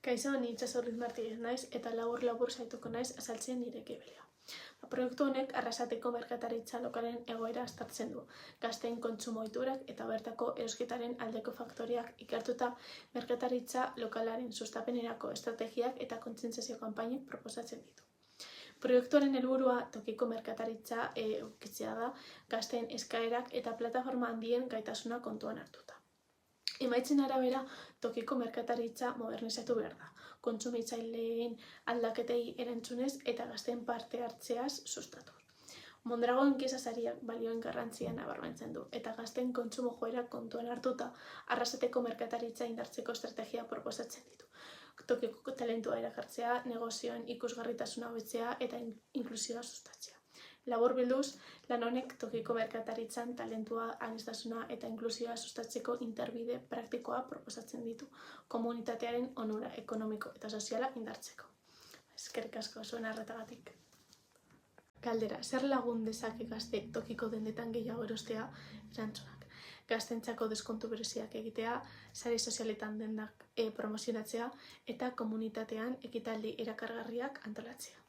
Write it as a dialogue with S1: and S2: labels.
S1: Kaixo, ni Itxasorriz Martínez naiz eta labur saituko naiz azaltzen nire gibelea. Proiektu honek Arrasateko merkataritza lokalen egoera aztertzen du. Gazteen kontsumo ohiturak eta bertako erosketaren aldeko faktoriak ikertuta merkataritza lokalaren sustapenerako estrategiak eta kontzientziazio kanpainak proposatzen ditu. Proiektuaren helburua tokiko merkataritza egokitzea da, gazteen eskaerak eta plataforma handien gaitasuna kontuan hartuta. Emaitzen arabera, tokiko merkataritza modernizatu behar da, kontsumitzaileen aldaketei erantzunez eta gazteen parte hartzeaz sustatu. Mondragon enkiesa sariak balioen garrantzia nabarmentzen du eta gazteen kontsumo joera kontuan hartuta Arrasateko merkataritza indartzeko estrategia proposatzen ditu. Tokiko talentua erakartzea, negozioen ikusgarritasuna hobetzea eta inklusioa sustatzea. Laburbilduz, lan honek tokiko merkataritzan talentua, aniztasuna eta inklusioa sustatzeko interbide praktikoa proposatzen ditu komunitatearen onura ekonomiko eta soziala indartzeko. Eskerrik asko zuen arretagatik. Galdera, zer lagun dezake gazteek tokiko dendetan gehiago erostea? Erantzunak. Gaztentzako deskontu bereziak egitea, sare sozialetan dendak promozionatzea eta komunitatean ekitaldi erakargarriak antolatzea.